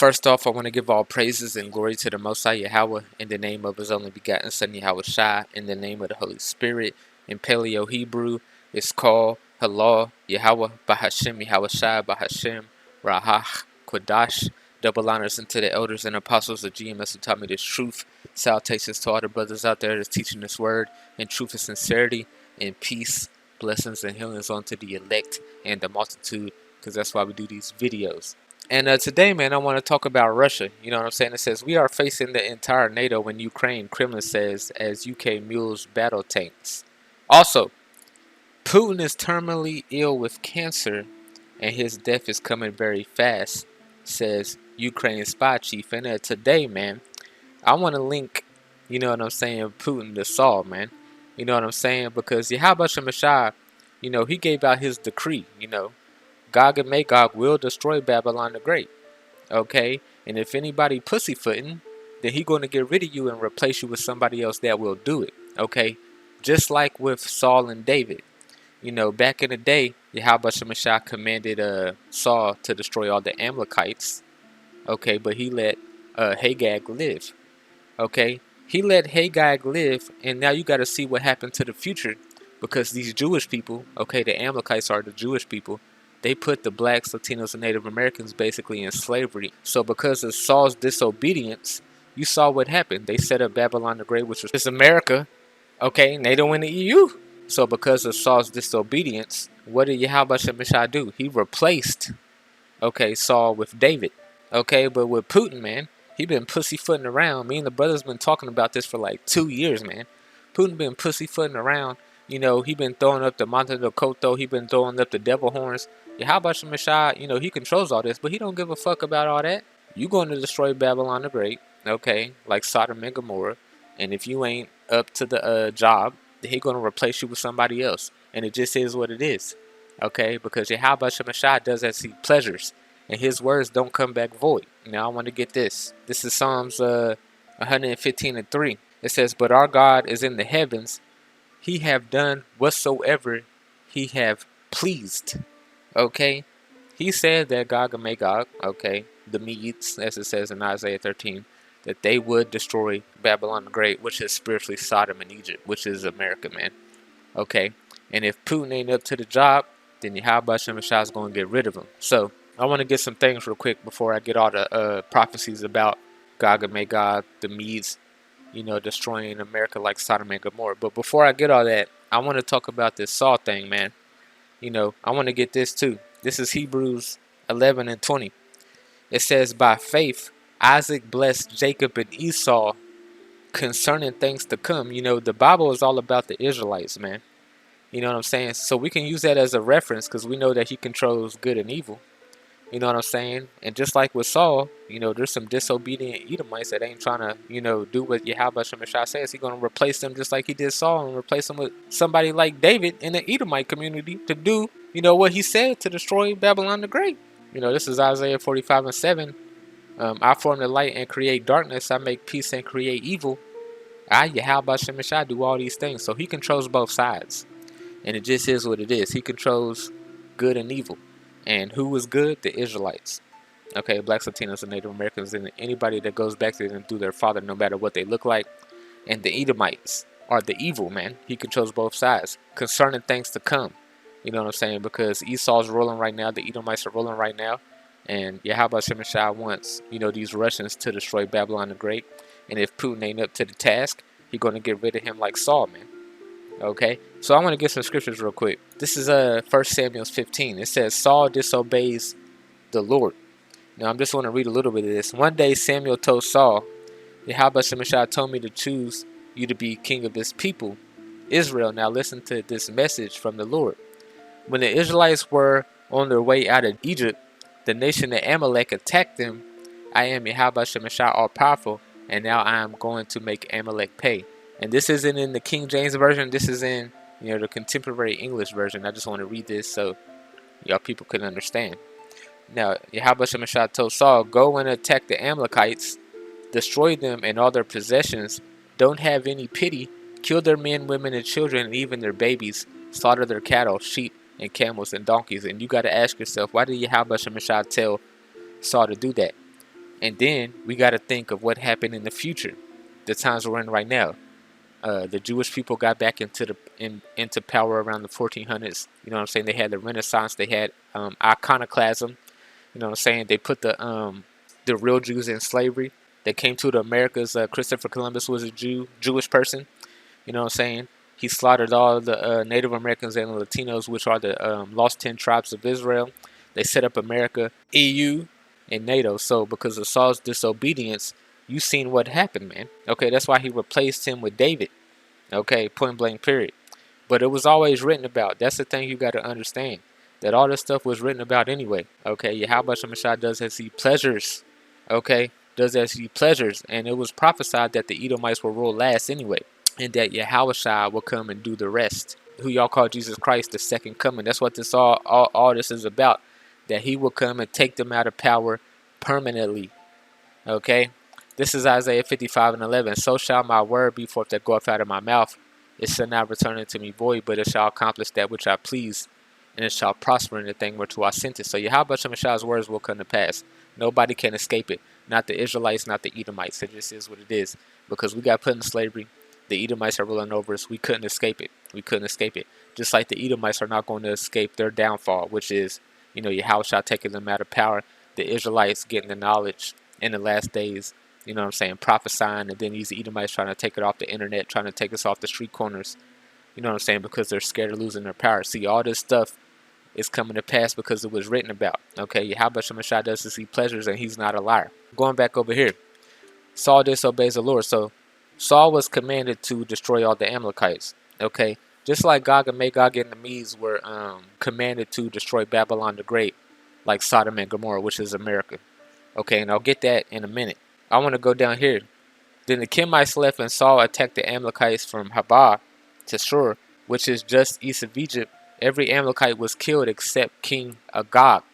First off, I want to give all praises and glory to the Most High Yahawah in the name of His only begotten Son YAHAWASHI, in the name of the Holy Spirit. In Paleo Hebrew, it's called Halal Yahawah Bahashem YAHAWASHI Bahashem Rahach Kodash. Double honors into the elders and apostles of GMS who taught me this truth. Salutations to all the brothers out there that's teaching this word in truth and sincerity, and peace, blessings, and healings unto the elect and the multitude, because that's why we do these videos. And today, man, I want to talk about Russia. You know what I'm saying? It says, we are facing the entire NATO in Ukraine, Kremlin says, as UK mules battle tanks. Also, Putin is terminally ill with cancer, and his death is coming very fast, says Ukraine spy chief. And today, man, I want to link, you know what I'm saying, Putin to Saul, man. You know what I'm saying? Because YAHAWASHI, you know, he gave out his decree, you know. Gog and Magog will destroy Babylon the Great, okay? And if anybody pussyfooting, then he going to get rid of you and replace you with somebody else that will do it, okay? Just like with Saul and David. You know, back in the day, YAHAWASHI commanded Saul to destroy all the Amalekites, okay? But he let Hagag live, okay? He let Hagag live, and now you got to see what happened to the future, because these Jewish people, okay, the Amalekites are the Jewish people. They put the blacks, Latinos, and Native Americans basically in slavery. So because of Saul's disobedience, you saw what happened. They set up Babylon the Great, which was America. Okay, and they don't win the EU. So because of Saul's disobedience, what did YAHAWASHI do? He replaced, okay, Saul with David. Okay, but with Putin, man, he been pussyfooting around. Me and the brothers been talking about this for like 2 years, man. Putin been pussyfooting around. You know, he been throwing up the Monte del Coto. He been throwing up the devil horns. YAHAWASHI, you know, he controls all this, but he don't give a fuck about all that. You going to destroy Babylon the Great, okay, like Sodom and Gomorrah. And if you ain't up to the job, then he going to replace you with somebody else. And it just is what it is, okay, because YAHAWASHI does as he pleasures, and his words don't come back void. Now, I want to get this. This is Psalms 115:3. It says, but our God is in the heavens. He have done whatsoever he have pleased. Okay, he said that Gog and Magog, okay, the Medes, as it says in Isaiah 13, that they would destroy Babylon the Great, which is spiritually Sodom and Egypt, which is America, man. Okay, and if Putin ain't up to the job, then YAHAWASHI is going to get rid of him. So I want to get some things real quick before I get all the prophecies about Gog and Magog, the Medes, you know, destroying America like Sodom and Gomorrah. But before I get all that, I want to talk about this Saul thing, man. You know, I want to get this too. This is Hebrews 11:20. It says, by faith, Isaac blessed Jacob and Esau concerning things to come. You know, the Bible is all about the Israelites, man. You know what I'm saying? So we can use that as a reference because we know that he controls good and evil. You know what I'm saying? And just like with Saul, you know, there's some disobedient Edomites that ain't trying to, you know, do what YAHAWASHI says. He's going to replace them just like he did Saul, and replace them with somebody like David in the Edomite community to do, you know, what he said to destroy Babylon the Great. You know, this is Isaiah 45:7. I form the light and create darkness. I make peace and create evil. I, YAHAWASHI, do all these things. So he controls both sides. And it just is what it is. He controls good and evil. And who was good? The Israelites. Okay, blacks, Latinos, and Native Americans, and anybody that goes back to them through their father, no matter what they look like. And the Edomites are the evil, man. He controls both sides concerning things to come. You know what I'm saying? Because Esau's rolling right now. The Edomites are rolling right now. And YAHAWASHI wants, you know, these Russians to destroy Babylon the Great. And if Putin ain't up to the task, he's going to get rid of him like Saul, man. Okay, so I want to get some scriptures real quick. This is 1 Samuel 15. It says, Saul disobeys the Lord. Now, I'm just want to read a little bit of this. One day, Samuel told Saul, YAHAWASHI told me to choose you to be king of this people, Israel. Now, listen to this message from the Lord. When the Israelites were on their way out of Egypt, the nation of Amalek attacked them. I am YAHAWASHI all-powerful, and now I am going to make Amalek pay. And this isn't in the King James Version. This is in, you know, the contemporary English version. I just want to read this so y'all people can understand. Now, YAHAWASHI told Saul, go and attack the Amalekites, destroy them and all their possessions. Don't have any pity. Kill their men, women, and children, and even their babies. Slaughter their cattle, sheep, and camels, and donkeys. And you got to ask yourself, why did YAHAWASHI tell Saul to do that? And then we got to think of what happened in the future, the times we're in right now. The Jewish people got back into power around the 1400s. You know what I'm saying? They had the Renaissance. They had iconoclasm. You know what I'm saying? They put the real Jews in slavery. They came to the Americas. Christopher Columbus was a Jewish person. You know what I'm saying? He slaughtered all the Native Americans and Latinos, which are the lost 10 tribes of Israel. They set up America, EU, and NATO. So because of Saul's disobedience, you seen what happened, man. Okay, that's why he replaced him with David. Okay, point blank, period. But it was always written about. That's the thing you got to understand. That all this stuff was written about anyway. Okay, Yahweh Shemashah does as he pleasures. Okay, does as he pleasures. And it was prophesied that the Edomites will rule last anyway. And that YAHAWASHI will come and do the rest. Who y'all call Jesus Christ, the second coming. That's what this all this is about. That he will come and take them out of power permanently. Okay? This is Isaiah 55:11. So shall my word be forth that goeth out of my mouth. It shall not return unto me void, but it shall accomplish that which I please, and it shall prosper in the thing whereto I sent it. So Yahweh Shemashah's words will come to pass. Nobody can escape it. Not the Israelites, not the Edomites. It just is what it is. Because we got put in slavery. The Edomites are ruling over us. We couldn't escape it. We couldn't escape it. Just like the Edomites are not going to escape their downfall, which is, Yahushua taking them out of power. The Israelites getting the knowledge in the last days. You know what I'm saying? Prophesying, and then these Edomites trying to take it off the internet, trying to take us off the street corners. You know what I'm saying? Because they're scared of losing their power. See, all this stuff is coming to pass because it was written about. Okay, Yahweh Shemashah does as he pleasures, and he's not a liar. Going back over here. Saul disobeys the Lord. So Saul was commanded to destroy all the Amalekites. Okay, just like Gog and Magog and the Medes were commanded to destroy Babylon the Great, like Sodom and Gomorrah, which is America. Okay, and I'll get that in a minute. I want to go down here. Then the Kenites left, and Saul attacked the Amalekites from Habah to Shur, which is just east of Egypt. Every Amalekite was killed except King Agag.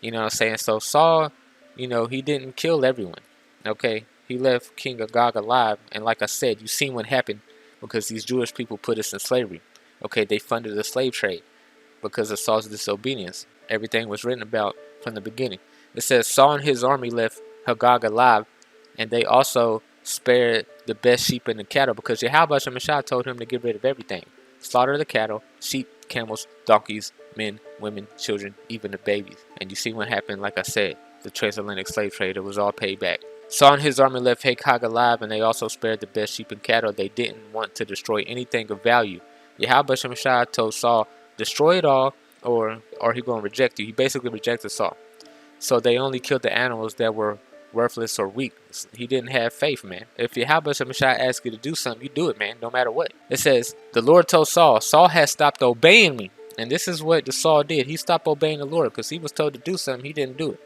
You know what I'm saying? So Saul, he didn't kill everyone. Okay, he left King Agag alive, and like I said, you seen what happened because these Jewish people put us in slavery. Okay, they funded the slave trade because of Saul's disobedience. Everything was written about from the beginning. It says Saul and his army left Agag alive, and they also spared the best sheep and the cattle because Yahweh Shemashah told him to get rid of everything. Slaughter the cattle, sheep, camels, donkeys, men, women, children, even the babies. And you see what happened, like I said, the transatlantic slave trade, it was all paid back. Saul and his army left Agag alive, and they also spared the best sheep and cattle. They didn't want to destroy anything of value. Yahweh Shemashah told Saul, destroy it all, or he's going to reject you. He basically rejected Saul. So they only killed the animals that were worthless or weak. He didn't have faith, man. If Yahweh Shemashah asks you to do something, you do it, man, no matter what. It says, the Lord told Saul, Saul has stopped obeying me. And this is what the Saul did. He stopped obeying the Lord because he was told to do something. He didn't do it.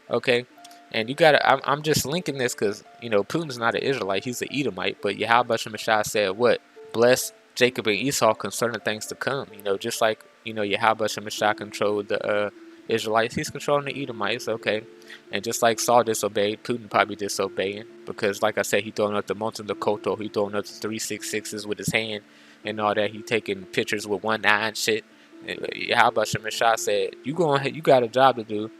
Okay? And you gotta, I'm just linking this because, Putin's not an Israelite. He's an Edomite. But Yahweh Shemashah said what? Bless Jacob and Esau concerning things to come. Just like, Yahweh Shemashah controlled the Israelites, he's controlling the Edomites, okay? And just like Saul disobeyed, Putin probably disobeying because, like I said, he throwing up the Monte Koto, he throwing up the 366s with his hand and all that. He taking pictures with one eye and shit. Yahweh Shemashah said, you got a job to do.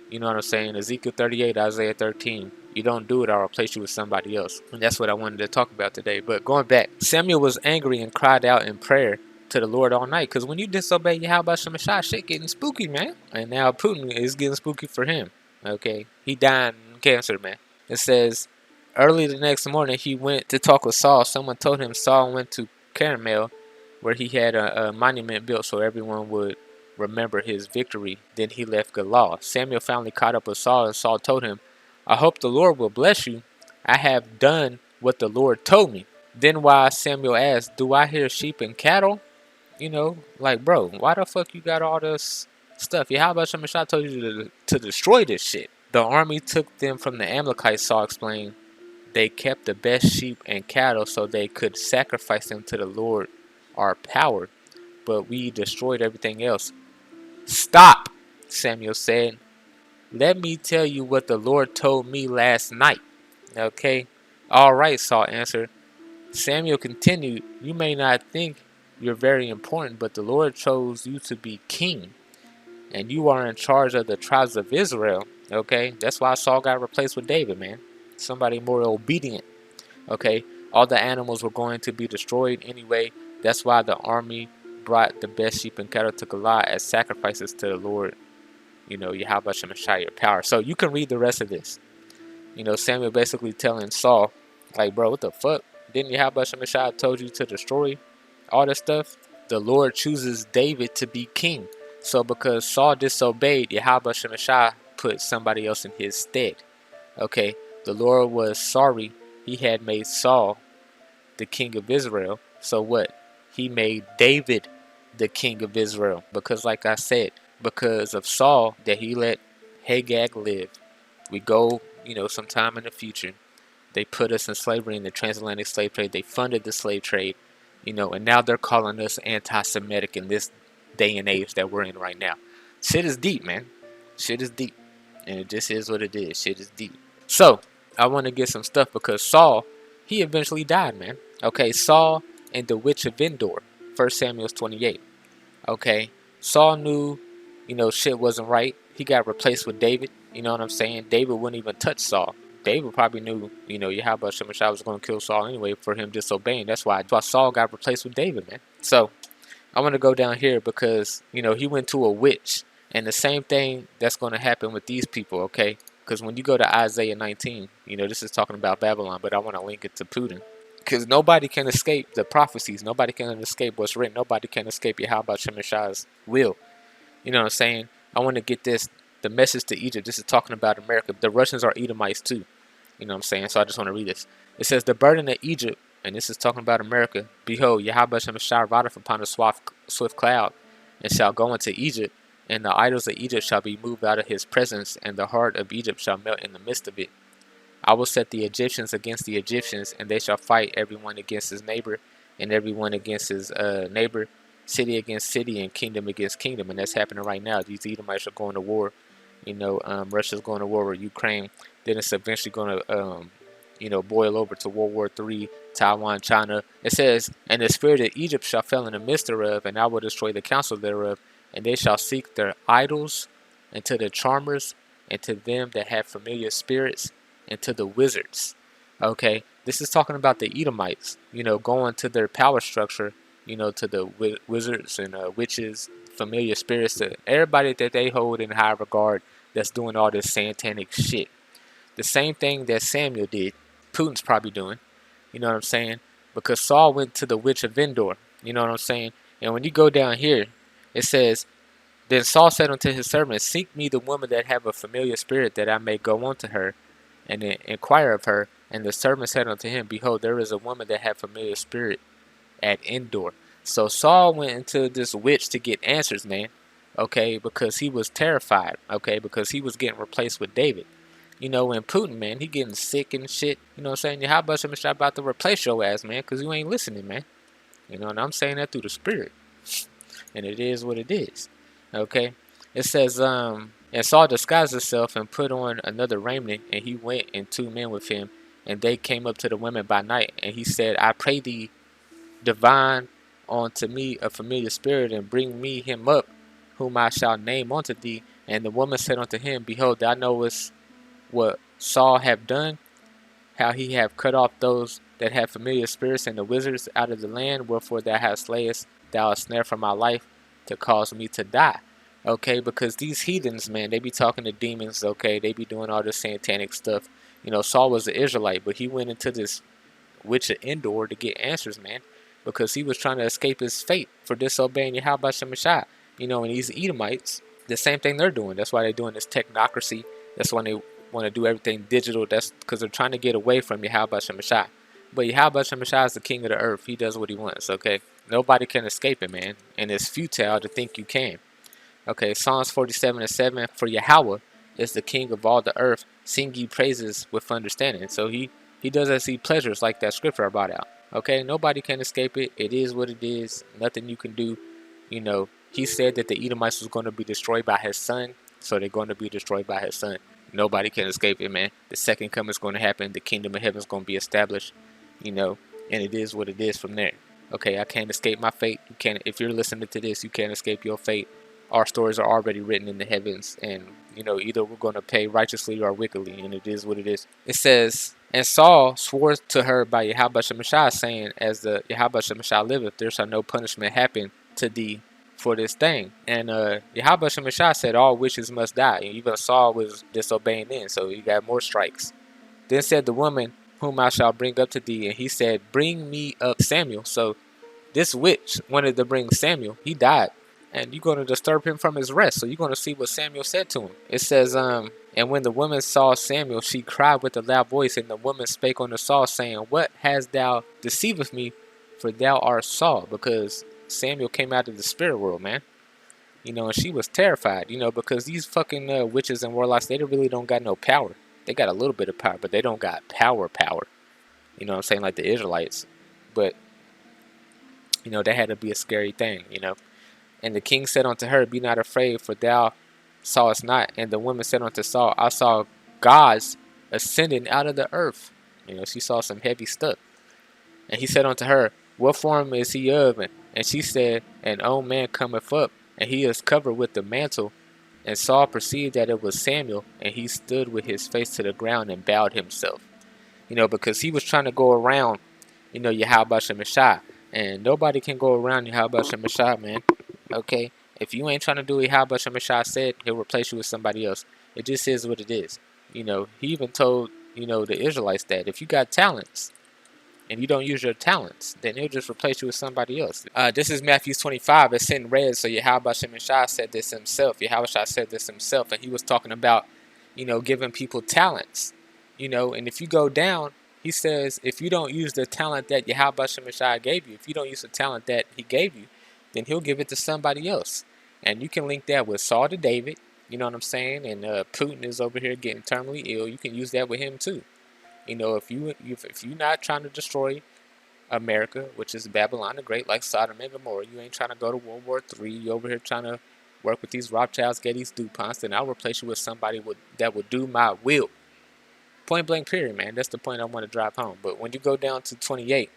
You know what I'm saying? Ezekiel 38, Isaiah 13. You don't do it, I'll replace you with somebody else. And that's what I wanted to talk about today. But going back, Samuel was angry and cried out in prayer to the Lord all night. Because when you disobey Yahweh Shemashah, shit getting spooky, man. And now Putin is getting spooky for him. Okay? He died in cancer, man. It says, early the next morning, he went to talk with Saul. Someone told him Saul went to Carmel, where he had a monument built so everyone would remember his victory. Then he left Gilgal. Samuel finally caught up with Saul, and Saul told him, I hope the Lord will bless you. I have done what the Lord told me. Then why Samuel asked, do I hear sheep and cattle? Like, bro, why the fuck you got all this stuff? Yahweh Shemashah told you to destroy this shit. The army took them from the Amalekites, Saul explained. They kept the best sheep and cattle so they could sacrifice them to the Lord, our power. But we destroyed everything else. Stop, Samuel said. Let me tell you what the Lord told me last night. Okay? All right, Saul answered. Samuel continued, you may not think you're very important, but the Lord chose you to be king, and you are in charge of the tribes of Israel. Okay, that's why Saul got replaced with David, man. Somebody more obedient. Okay, all the animals were going to be destroyed anyway. That's why the army brought the best sheep and cattle to Goliath as sacrifices to the Lord. Yahweh Shemashai, your power. So you can read the rest of this. Samuel basically telling Saul, like, bro, what the fuck? Didn't Yahweh Shemashai told you to destroy all this stuff? The Lord chooses David to be king. So because Saul disobeyed, Yahweh Shemashai put somebody else in his stead. Okay, the Lord was sorry he had made Saul the king of Israel. So what? He made David the king of Israel. Because like I said, because of Saul that he let Hagag live. We go, sometime in the future. They put us in slavery in the transatlantic slave trade. They funded the slave trade, and now they're calling us anti-Semitic in this day and age that we're in right now. Shit is deep, man. Shit is deep. And it just is what it is. Shit is deep. So, I want to get some stuff because Saul, he eventually died, man. Okay, Saul and the witch of Endor. 1 Samuel 28. Okay, Saul knew, shit wasn't right. He got replaced with David. You know what I'm saying? David wouldn't even touch Saul. David probably knew, Yahweh Shemashai was going to kill Saul anyway for him disobeying. That's why Saul got replaced with David, man. So, I want to go down here because, he went to a witch. And the same thing that's going to happen with these people, okay? Because when you go to Isaiah 19, this is talking about Babylon, but I want to link it to Putin. Because nobody can escape the prophecies. Nobody can escape what's written. Nobody can escape Yahweh Shemashai's will. You know what I'm saying? I want to get this, the message to Egypt. This is talking about America. The Russians are Edomites too. You know what I'm saying? So I just want to read this. It says, the burden of Egypt, and this is talking about America. Behold, Yahweh Shemashai rideth upon a swift cloud, and shall go into Egypt, and the idols of Egypt shall be moved out of his presence, and the heart of Egypt shall melt in the midst of it. I will set the Egyptians against the Egyptians, and they shall fight everyone against his neighbor, and everyone against his neighbor, city against city, and kingdom against kingdom. And that's happening right now. These Edomites are going to war. Russia's going to war with Ukraine. Then it's eventually going to, boil over to World War III, Taiwan, China. It says, and the spirit of Egypt shall fall in the midst thereof, and I will destroy the counsel thereof, and they shall seek their idols, and to the charmers, and to them that have familiar spirits, and to the wizards. Okay, this is talking about the Edomites, going to their power structure, to the wizards and witches, familiar spirits, to everybody that they hold in high regard that's doing all this satanic shit. The same thing that Samuel did, Putin's probably doing. You know what I'm saying? Because Saul went to the witch of Endor. You know what I'm saying? And when you go down here, it says, then Saul said unto his servants, seek me the woman that have a familiar spirit, that I may go unto her, and inquire of her. And the servant said unto him, behold, there is a woman that hath familiar spirit at Endor. So Saul went into this witch to get answers, man. Okay, because he was terrified. Okay, because he was getting replaced with David. And Putin, man, he getting sick and shit. You know what I'm saying? How about some shit about to replace your ass, man? Because you ain't listening, man. And I'm saying that through the spirit. And it is what it is. Okay? It says, and Saul disguised himself and put on another raiment, and he went and 2 men with him, and they came up to the women by night, and he said, I pray thee, divine unto me a familiar spirit, and bring me him up, whom I shall name unto thee. And the woman said unto him, behold, thou knowest what Saul have done, how he have cut off those that have familiar spirits and the wizards out of the land, wherefore thou hast slayest thou a snare for my life, to cause me to die. Okay, because these heathens, man, they be talking to demons, okay, they be doing all this satanic stuff. Saul was an Israelite, but he went into this witch of Endor to get answers, man, because he was trying to escape his fate for disobeying Yahweh Shemashai. And these Edomites, the same thing they're doing. That's why they're doing this technocracy. That's why they want to do everything digital. That's because they're trying to get away from Yahweh Shemashai. But Yahweh Shemashai is the king of the earth. He does what he wants, okay? Nobody can escape it, man. And it's futile to think you can. Okay, Psalms 47:7, for Yahweh is the king of all the earth. Sing ye praises with understanding. So he does as he pleasures, like that scripture I brought out. Okay, nobody can escape it. It is what it is. Nothing you can do. He said that the Edomites was going to be destroyed by his son. So they're going to be destroyed by his son. Nobody can escape it, man. The second coming is going to happen. The kingdom of heaven is going to be established. And it is what it is from there. Okay, I can't escape my fate. If you're listening to this, you can't escape your fate. Our stories are already written in the heavens, and You know, either we're going to pay righteously or wickedly, and it is what it is. It says, and Saul swore to her by YAHAWASHI, saying, as the YAHAWASHI liveth, there shall no punishment happen to thee for this thing. And YAHAWASHI said, all witches must die. And even Saul was disobeying then, so he got more strikes. Then said the woman, whom I shall bring up to thee. And he said, bring me up Samuel. So this witch wanted to bring Samuel. He died. And you're going to disturb him from his rest. So you're going to see what Samuel said to him. It says, and when the woman saw Samuel, she cried with a loud voice. And the woman spake unto Saul, saying, what hast thou deceived me? For thou art Saul. Because Samuel came out of the spirit world, man. You know, and she was terrified, you know, because these fucking witches and warlocks, they really don't got no power. They got a little bit of power, but they don't got power. You know what I'm saying? Like the Israelites. But, you know, that had to be a scary thing, you know. And the king said unto her, be not afraid, for thou sawest not. And the woman said unto Saul, I saw gods ascending out of the earth. You know, she saw some heavy stuff. And he said unto her, what form is he of? And she said, an old man cometh up, and he is covered with the mantle. And Saul perceived that it was Samuel, and he stood with his face to the ground and bowed himself. You know, because he was trying to go around, you know, YAHAWASHI. And nobody can go around YAHAWASHI, man. Okay? If you ain't trying to do what YAHAWASHI said, he'll replace you with somebody else. It just is what it is. You know, he even told, you know, the Israelites that if you got talents, and you don't use your talents, then he'll just replace you with somebody else. This is Matthew 25. It's in red. So YAHAWASHI said this himself. YAHAWASHI said this himself. And he was talking about, you know, giving people talents. You know, and if you go down, he says, if you don't use the talent that YAHAWASHI gave you, if you don't use the talent that he gave you, then he'll give it to somebody else. And you can link that with Saul to David. You know what I'm saying? And Putin is over here getting terminally ill. You can use that with him too. You know, if you're not trying to destroy America, which is Babylon the Great, like Sodom and Gomorrah, you ain't trying to go to World War III. You over here trying to work with these Rothschilds, Gettys, DuPonts, then I'll replace you with somebody that would do my will. Point blank period, man. That's the point I want to drive home. But when you go down to 28,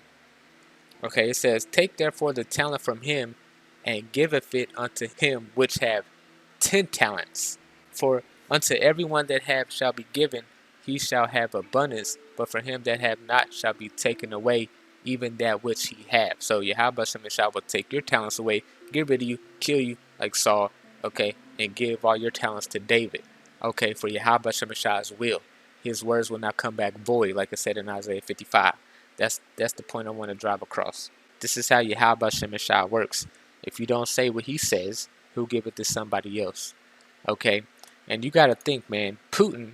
okay, it says, take therefore the talent from him and giveth it unto him which have 10 talents. For unto everyone that have shall be given, he shall have abundance, but for him that have not shall be taken away even that which he have. So YAHAWASHI will take your talents away, get rid of you, kill you like Saul, okay, and give all your talents to David, okay, for YAHAWASHI's will. His words will not come back void, like it said in Isaiah 55. That's the point I want to drive across. This is how YAHAWASHI works. If you don't say what he says, he'll give it to somebody else, okay? And you got to think, man, Putin,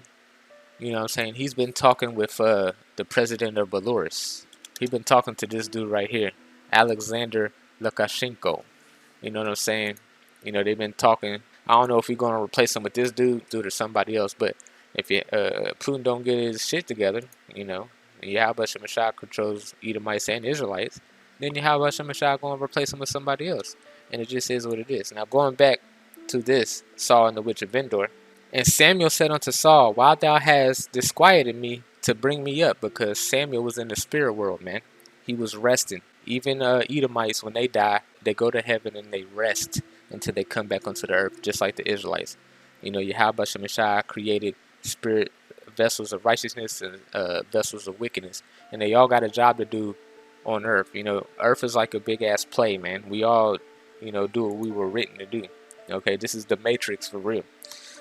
you know what I'm saying? He's been talking with the president of Belarus. He's been talking to this dude right here, Alexander Lukashenko. You know what I'm saying? You know, they've been talking. I don't know if he's going to replace him with this dude or somebody else. But if Putin don't get his shit together, you know, and YAHAWASHI controls Edomites and Israelites, then YAHAWASHI going to replace him with somebody else. And it just is what it is. Now, going back to this, Saul and the witch of Endor. And Samuel said unto Saul, why thou hast disquieted me to bring me up? Because Samuel was in the spirit world, man. He was resting. Even Edomites, when they die, they go to heaven and they rest until they come back onto the earth, just like the Israelites. You know, YAHAWASHI created spirit vessels of righteousness and vessels of wickedness. And they all got a job to do on earth. You know, earth is like a big-ass play, man. We all, you know, do what we were written to do. Okay, this is the Matrix for real.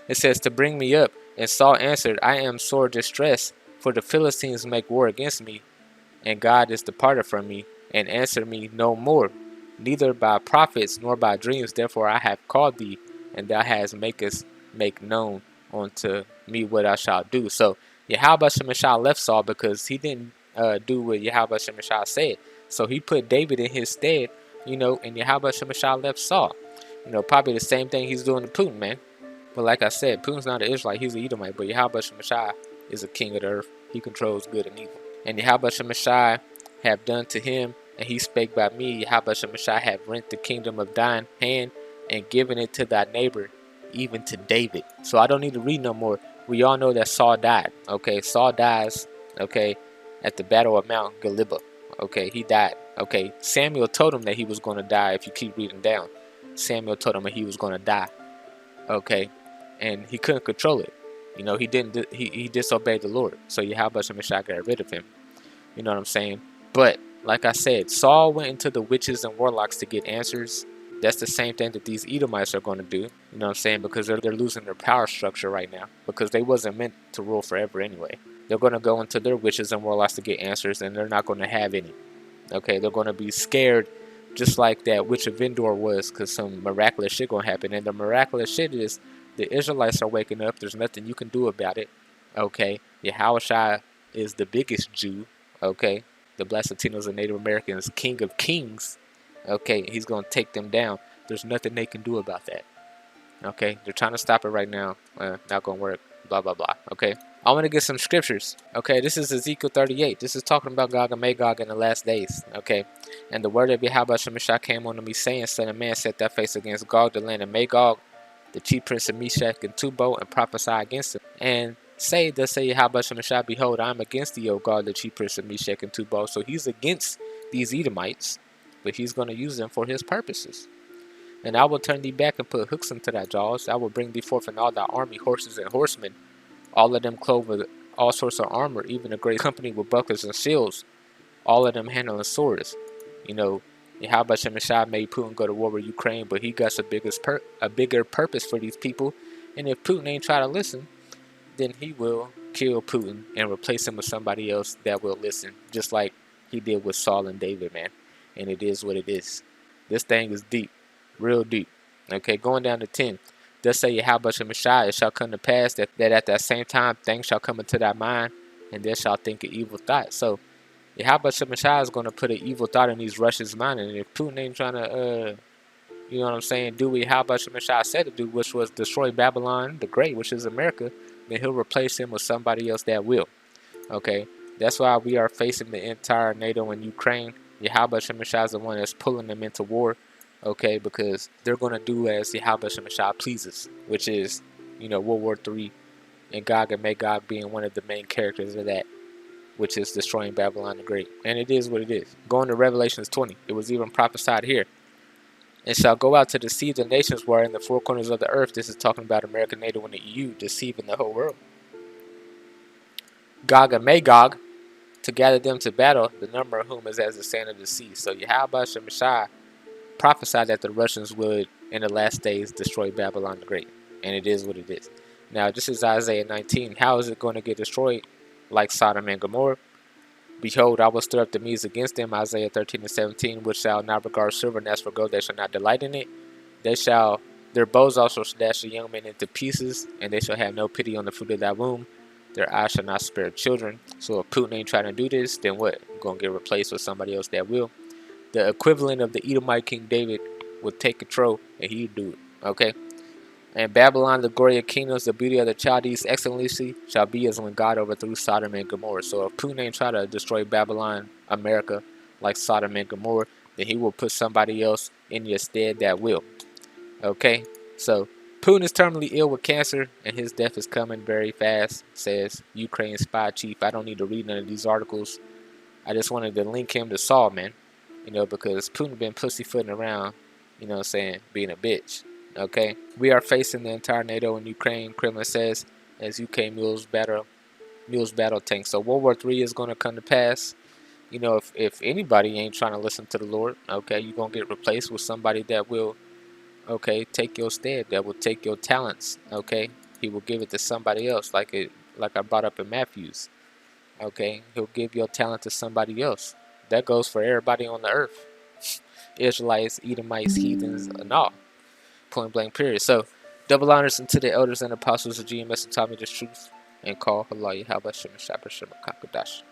It says, to bring me up. And Saul answered, I am sore distressed, for the Philistines make war against me, and God is departed from me, and answered me no more, neither by prophets nor by dreams. Therefore I have called thee, and thou hast make known unto me what I shall do. So YAHAWASHI left Saul because he didn't do what YAHAWASHI said. So he put David in his stead, you know, and YAHAWASHI left Saul. You know, probably the same thing he's doing to Putin, man. But like I said, Putin's not an Israelite, he's an Edomite. But YAHAWASHI is a king of the earth. He controls good and evil. And YAHAWASHI have done to him, and he spake by me. YAHAWASHI have rent the kingdom of thine hand, and given it to thy neighbor, even to David. So I don't need to read no more. We all know that Saul died. Okay, Saul dies, okay, at the battle of Mount Galibah. Okay, he died. Okay, Samuel told him that he was going to die. If you keep reading down, Samuel told him that he was going to die. Okay, and he couldn't control it. You know, he disobeyed the Lord. So Yahweh Shemashah got rid of him. You know what I'm saying? But like I said, Saul went into the witches and warlocks to get answers. That's the same thing that these Edomites are going to do. You know what I'm saying? Because they're losing their power structure right now. Because they wasn't meant to rule forever anyway. They're going to go into their witches and warlocks to get answers, and they're not going to have any. Okay, they're going to be scared, just like that witch of Endor was, because some miraculous shit going to happen. And the miraculous shit is the Israelites are waking up. There's nothing you can do about it. Okay, YAHAWASHI is the biggest Jew. Okay, the Black Latinos and Native Americans, King of Kings. Okay, he's going to take them down. There's nothing they can do about that. Okay, they're trying to stop it right now. Not going to work. Blah, blah, blah. Okay, I want to get some scriptures. Okay, this is Ezekiel 38. This is talking about Gog and Magog in the last days. Okay, and the word of Yahweh Shemashah came unto me, saying, Son of man, set thy face against Gog, the land of Magog, the chief prince of Meshach and Tubal, and prophesy against him. And say, thus say Yahweh Shemashah, behold, I am against thee, O God, the chief prince of Meshach and Tubal. So he's against these Edomites, but he's going to use them for his purposes. And I will turn thee back and put hooks into thy jaws. I will bring thee forth in all thy army, horses and horsemen, all of them clothed with all sorts of armor, even a great company with bucklers and shields, all of them handling swords. You know, Yahweh Shemashah made Putin go to war with Ukraine, but he got a bigger purpose for these people. And if Putin ain't try to listen, then he will kill Putin and replace him with somebody else that will listen, just like he did with Saul and David, man. And it is what it is. This thing is deep, real deep. Okay, going down to 10. Thus say Yahweh Shemashah, it shall come to pass that at that same time things shall come into thy mind, and there shall think an evil thought. So Yahweh Shemashah is going to put an evil thought in these Russians' mind, and if Putin ain't trying to, you know what I'm saying, do what Yahweh Shemashah said to do, which was destroy Babylon the Great, which is America, then he'll replace him with somebody else that will. Okay, that's why we are facing the entire NATO and Ukraine. Yahweh Shemashah is the one that's pulling them into war. Okay, because they're going to do as Yahweh Shemashah pleases, which is, you know, World War III, and Gog and Magog being one of the main characters of that, which is destroying Babylon the Great. And it is what it is. Going to Revelations 20, it was even prophesied here. And shall go out to deceive the nations where in the four corners of the earth. This is talking about America, NATO, and the EU, deceiving the whole world. Gog and Magog, to gather them to battle, the number of whom is as the sand of the sea. So Yahweh Shemashah prophesied that the Russians would, in the last days, destroy Babylon the Great. And it is what it is. Now, this is Isaiah 19. How is it going to get destroyed? Like Sodom and Gomorrah. Behold, I will stir up the Medes against them, Isaiah 13 and 17, which shall not regard silver, and as for gold, they shall not delight in it. Their bows also shall dash the young men into pieces, and they shall have no pity on the fruit of thy womb. Their eyes shall not spare children. So if Putin ain't trying to do this, then what? We're going to get replaced with somebody else that will. The equivalent of the Edomite King David would take control, and he'd do it. Okay? And Babylon, the glory of kingdoms, the beauty of the Chaldees, excellency, shall be as when God overthrew Sodom and Gomorrah. So if Putin ain't try to destroy Babylon, America, like Sodom and Gomorrah, then he will put somebody else in your stead that will. Okay? So Putin is terminally ill with cancer, and his death is coming very fast, says Ukraine spy chief. I don't need to read none of these articles. I just wanted to link him to Saul, man. You know, because Putin been pussyfooting around, you know what I'm saying, being a bitch. Okay, we are facing the entire NATO and Ukraine, Kremlin says, as UK mules battle tanks. So World War III is going to come to pass. You know, if anybody ain't trying to listen to the Lord, okay, you're going to get replaced with somebody that will, okay, take your stead, that will take your talents, okay. He will give it to somebody else, like I brought up in Matthews, okay. He'll give your talent to somebody else. That goes for everybody on the earth. Israelites, Edomites, heathens, and all. Point blank period. So double honors unto the elders and apostles of GMS who taught me this truth, and call Allah Yahweh Shemashah Kakadash.